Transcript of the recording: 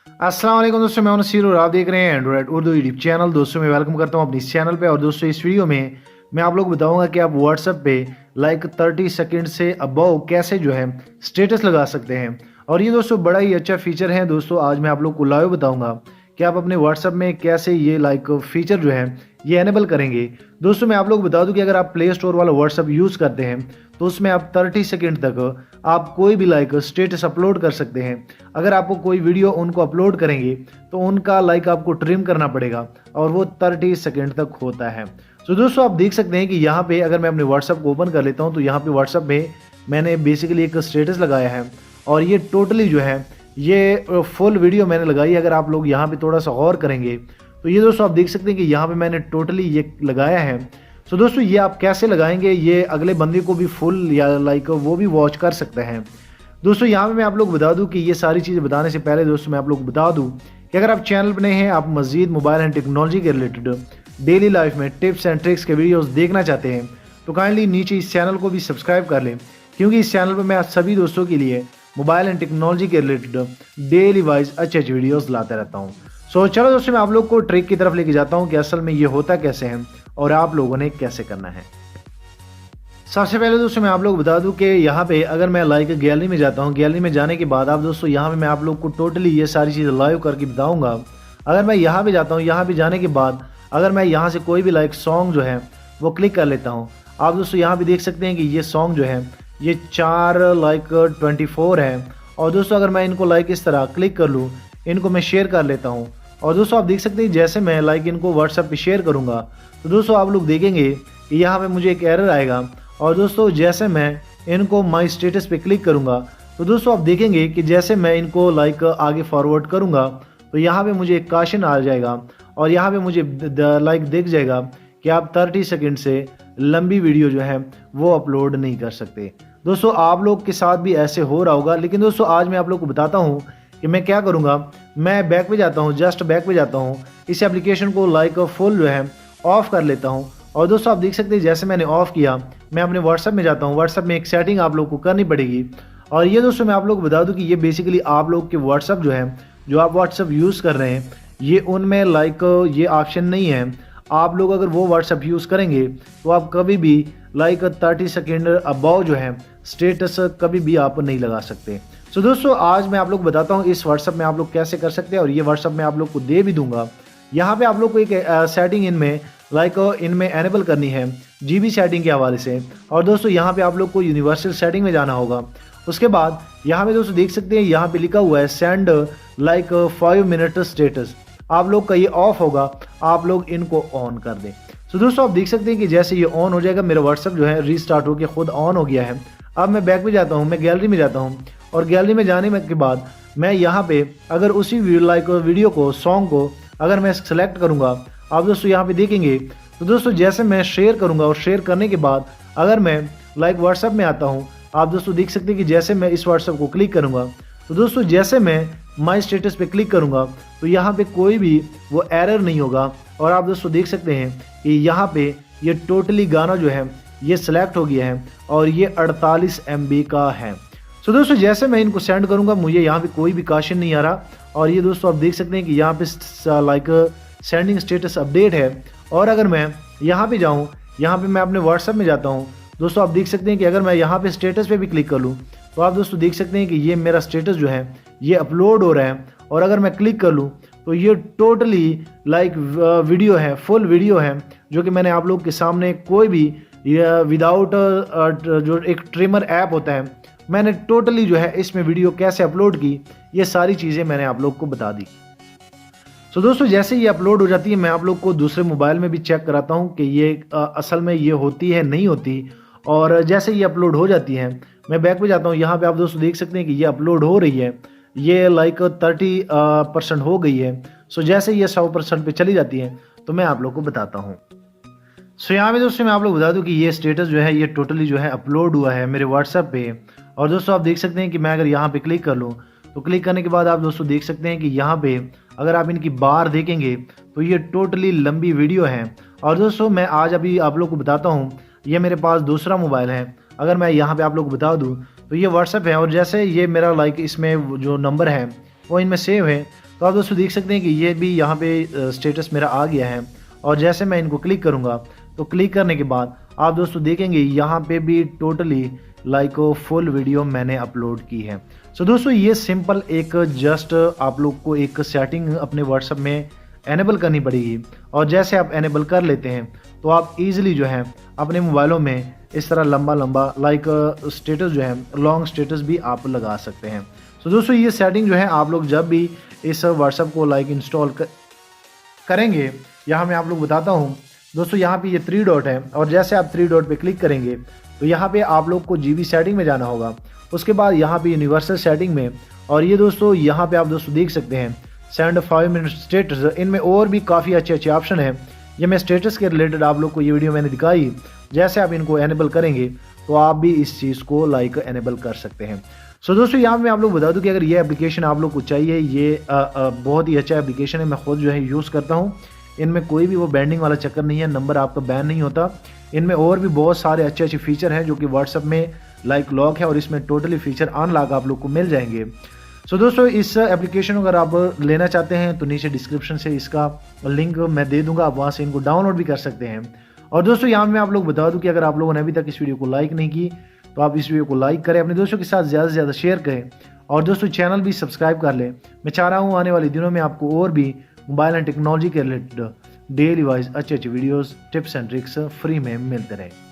अस्सलाम वालेकुम दोस्तों, मैं हूं नसीर और आप देख रहे हैं एंड्रॉइड उर्दू यूट्यूब चैनल। दोस्तों मैं वेलकम करता हूं अपने इस चैनल पे। और दोस्तों इस वीडियो में मैं आप लोग को बताऊंगा कि आप व्हाट्सएप पे लाइक 30 सेकंड से अबव कैसे जो है स्टेटस लगा सकते हैं। और ये दोस्तों बड़ा ही अच्छा फीचर है। दोस्तों आज मैं आप लोग को लाइव बताऊंगा कि आप अपने व्हाट्सएप में कैसे ये लाइक फीचर जो है ये एनेबल करेंगे। दोस्तों मैं आप लोग को बता दूं कि अगर आप प्ले स्टोर वाला व्हाट्सएप यूज़ करते हैं तो उसमें आप 30 सेकंड तक आप कोई भी लाइक स्टेटस अपलोड कर सकते हैं। अगर आपको कोई वीडियो उनको अपलोड करेंगे तो उनका लाइक आपको ट्रिम करना पड़ेगा और वो 30 सेकंड तक होता है। तो दोस्तों आप देख सकते हैं कि यहाँ पे अगर मैं अपने व्हाट्सएप को ओपन कर लेता हूँ तो यहाँ पे व्हाट्सएप में मैंने बेसिकली एक स्टेटस लगाया है और ये टोटली जो है ये फुल वीडियो मैंने लगाई। अगर आप लोग यहाँ पे थोड़ा सा गौर करेंगे तो ये दोस्तों आप देख सकते हैं कि यहाँ पे मैंने टोटली ये लगाया है। तो दोस्तों ये आप कैसे लगाएंगे, ये अगले बंदे को भी फुल या लाइक वो भी वॉच कर सकते हैं। दोस्तों यहाँ पे मैं आप लोग को बता दूं कि ये सारी चीज़ें बताने से पहले दोस्तों मैं आप लोग को बता दूं कि अगर आप चैनल पर नए हैं, आप मजीद मोबाइल एंड टेक्नोलॉजी के रिलेटेड डेली लाइफ में टिप्स एंड ट्रिक्स के वीडियोस देखना चाहते हैं तो काइंडली नीचे इस चैनल को भी सब्सक्राइब कर लें, क्योंकि इस चैनल पर मैं आप सभी दोस्तों के लिए मोबाइल एंड टेक्नोलॉजी के रिलेटेड डेली वाइज अच्छे अच्छे वीडियोस लाते रहता हूँ। सो चलो दोस्तों मैं आप लोग को ट्रिक की तरफ लेके जाता हूँ कि असल में ये होता कैसे है और आप लोगों ने कैसे करना है। सबसे पहले दोस्तों मैं आप लोग बता दूं कि यहाँ पे अगर मैं लाइक गैलरी में जाता हूँ, गैलरी में जाने के बाद आप दोस्तों यहाँ पे मैं आप लोग को टोटली ये सारी चीज़ें लाइव करके बताऊँगा। अगर मैं यहाँ पे जाता हूँ, यहाँ पे जाने के बाद अगर मैं यहाँ से कोई भी लाइक सॉन्ग जो है वो क्लिक कर लेता हूँ, आप दोस्तों यहाँ पे देख सकते हैं कि ये सॉन्ग जो है ये 4 है। और दोस्तों अगर मैं इनको लाइक इस तरह क्लिक कर लूँ, इनको मैं शेयर कर लेता हूँ और दोस्तों आप देख सकते हैं जैसे मैं लाइक इनको व्हाट्सएप पे शेयर करूँगा तो दोस्तों आप लोग देखेंगे कि यहाँ पे मुझे एक एरर आएगा। और दोस्तों जैसे मैं इनको माई स्टेटस पे क्लिक करूँगा तो दोस्तों आप देखेंगे कि जैसे मैं इनको लाइक आगे फॉरवर्ड करूँगा तो यहाँ पे मुझे एक काशन आ जाएगा और यहाँ पे मुझे लाइक दिख जाएगा कि आप 30 सेकंड से लंबी वीडियो जो है वो अपलोड नहीं कर सकते। दोस्तों आप लोग के साथ भी ऐसे हो रहा होगा, लेकिन दोस्तों आज मैं आप लोग को बताता हूँ कि मैं क्या करूँगा। मैं बैक पे जाता हूँ, जस्ट बैक पे जाता हूँ, इस एप्लीकेशन को लाइक फुल जो है ऑफ कर लेता हूँ। और दोस्तों आप देख सकते हैं जैसे मैंने ऑफ किया, मैं अपने व्हाट्सएप में जाता हूँ। व्हाट्सएप में एक सेटिंग आप लोग को करनी पड़ेगी और ये दोस्तों मैं आप लोग को बता दूँ कि ये बेसिकली आप लोग के व्हाट्सएप जो है, जो आप व्हाट्सएप यूज़ कर रहे हैं, ये उनमें लाइक ये ऑप्शन नहीं है। आप लोग अगर वो व्हाट्सएप यूज़ करेंगे तो आप कभी भी लाइक 30 सेकेंड अबाव जो है स्टेटस कभी भी आप नहीं लगा सकते। सो दोस्तों आज मैं आप लोग बताता हूँ इस व्हाट्सएप में आप लोग कैसे कर सकते हैं और ये व्हाट्सएप मैं आप लोग को दे भी दूंगा। यहाँ पे आप लोग को एक सेटिंग इनमें लाइक इनमें एनेबल करनी है जीबी सेटिंग के हवाले से। और दोस्तों यहाँ पे आप लोग को यूनिवर्सल सेटिंग में जाना होगा। उसके बाद यहाँ पे दोस्तों देख सकते हैं यहाँ पे लिखा हुआ है सेंड लाइक 5 मिनट स्टेटस। आप लोग का ये ऑफ होगा, आप लोग इनको ऑन कर दें। तो दोस्तों आप देख सकते हैं कि जैसे ये ऑन हो जाएगा, मेरा व्हाट्सएप जो है रीस्टार्ट होकर खुद ऑन हो गया है। अब मैं बैक में जाता हूँ, मैं गैलरी में जाता हूँ और गैलरी में जाने के बाद मैं यहाँ पे अगर उसी लाइक वीडियो को, सॉन्ग को अगर मैं सेलेक्ट करूँगा, आप दोस्तों यहाँ पे देखेंगे तो दोस्तों जैसे मैं शेयर करूँगा और शेयर करने के बाद अगर मैं लाइक व्हाट्सएप में आता हूँ, आप दोस्तों देख सकते हैं कि जैसे मैं इस व्हाट्सएप को क्लिक करूँगा तो दोस्तों जैसे मैं माई स्टेटस पे क्लिक करूँगा तो यहाँ पे कोई भी वो एरर नहीं होगा। और आप दोस्तों देख सकते हैं कि यहाँ पे ये टोटली गाना जो है ये सिलेक्ट हो गया है और ये 48 MB का है। सो दोस्तों जैसे मैं इनको सेंड करूँगा मुझे यहाँ पे कोई भी काशन नहीं आ रहा और ये दोस्तों आप देख सकते हैं कि यहाँ पे लाइक सेंडिंग स्टेटस अपडेट है। और अगर मैं यहाँ पे जाऊँ, यहाँ पे मैं अपने व्हाट्सएप में जाता हूँ, दोस्तों आप देख सकते हैं कि अगर मैं यहाँ पे स्टेटस पे भी क्लिक कर लूँ तो आप दोस्तों देख सकते हैं कि ये मेरा स्टेटस जो है ये अपलोड हो रहा है। और अगर मैं क्लिक कर लूँ तो ये टोटली लाइक वीडियो है, फुल वीडियो है, जो कि मैंने आप लोग के सामने कोई भी विदाउट जो एक ट्रिमर ऐप होता है, मैंने टोटली जो है इसमें वीडियो कैसे अपलोड की, ये सारी चीज़ें मैंने आप लोग को बता दी। सो दोस्तों जैसे ये अपलोड हो जाती है मैं आप लोग को दूसरे मोबाइल में भी चेक कराता हूँ कि ये असल में ये होती है नहीं होती। और जैसे ये अपलोड हो जाती है मैं बैक पे जाता हूँ, यहाँ पे आप दोस्तों देख सकते हैं कि ये अपलोड हो रही है, ये लाइक 30% हो गई है। सो जैसे ये 100% पे चली जाती है तो मैं आप लोग को बताता हूँ। सो यहाँ पे दोस्तों मैं आप लोग बता दूँ कि ये स्टेटस जो है ये टोटली जो है अपलोड हुआ है मेरे व्हाट्सएप पे। और दोस्तों आप देख सकते हैं कि मैं अगर यहाँ पे क्लिक कर लूँ तो क्लिक करने के बाद आप दोस्तों देख सकते हैं कि यहाँ पे अगर आप इनकी बार देखेंगे तो ये टोटली लंबी वीडियो है। और दोस्तों मैं आज अभी आप लोग को बताता हूँ, ये मेरे पास दूसरा मोबाइल है, अगर मैं यहाँ पे आप लोग को बता दूँ तो ये व्हाट्सएप है और जैसे ये मेरा लाइक इसमें जो नंबर है वो इनमें सेव है तो आप दोस्तों देख सकते हैं कि ये भी यहाँ पे स्टेटस मेरा आ गया है। और जैसे मैं इनको क्लिक करूँगा तो क्लिक करने के बाद आप दोस्तों देखेंगे यहाँ पे भी टोटली लाइक फुल वीडियो मैंने अपलोड की है। सो दोस्तों ये सिंपल एक जस्ट आप लोग को एक सेटिंग अपने व्हाट्सएप में एनेबल करनी पड़ेगी। और जैसे आप एनेबल कर लेते हैं तो आप इजीली जो है अपने मोबाइलों में इस तरह लंबा लंबा लाइक स्टेटस जो है लॉन्ग स्टेटस भी आप लगा सकते हैं। सो दोस्तों ये सेटिंग जो है आप लोग जब भी इस व्हाट्सएप को लाइक इंस्टॉल करेंगे, यहाँ मैं आप लोग बताता हूँ दोस्तों, यहाँ पे ये 3 डॉट है और जैसे आप 3 डॉट पे क्लिक करेंगे तो यहाँ पे आप लोग को जीबी सेटिंग में जाना होगा। उसके बाद यहाँ पे यूनिवर्सल सेटिंग में, और ये दोस्तों यहाँ पे आप दोस्तों देख सकते हैं सेंड 5 मिनट स्टेटस। इनमें और भी काफ़ी अच्छे अच्छे ऑप्शन हैं। ये मैं स्टेटस के रिलेटेड आप लोग को ये वीडियो मैंने दिखाई। जैसे आप इनको एनेबल करेंगे तो आप भी इस चीज़ को लाइक एनेबल कर सकते हैं। सो दोस्तों यहाँ मैं आप लोग बता दूं कि अगर ये एप्लीकेशन आप लोग को चाहिए, ये बहुत ही अच्छा एप्लीकेशन है। मैं खुद जो है यूज़ करता हूँ। इनमें कोई भी वो बैंडिंग वाला चक्कर नहीं है, नंबर आपका बैन नहीं होता। इनमें और भी बहुत सारे अच्छे अच्छे फीचर हैं जो कि व्हाट्सएप में लाइक लॉक है और इसमें टोटली फीचर अनलॉक आप लोग को मिल जाएंगे। सो दोस्तों इस एप्लीकेशन को अगर आप लेना चाहते हैं तो नीचे डिस्क्रिप्शन से इसका लिंक मैं दे दूंगा, आप वहाँ से इनको डाउनलोड भी कर सकते हैं। और दोस्तों यहाँ मैं आप लोग बता दूं कि अगर आप लोगों ने अभी तक इस वीडियो को लाइक नहीं की तो आप इस वीडियो को लाइक करें, अपने दोस्तों के साथ ज़्यादा से ज़्यादा शेयर करें और दोस्तों चैनल भी सब्सक्राइब कर लें। मैं चाह रहा हूँ आने वाले दिनों में आपको और भी मोबाइल एंड टेक्नोलॉजी के रिलेटेड डेली वाइज अच्छे अच्छे videos, tips and tricks free में मिलते रहे।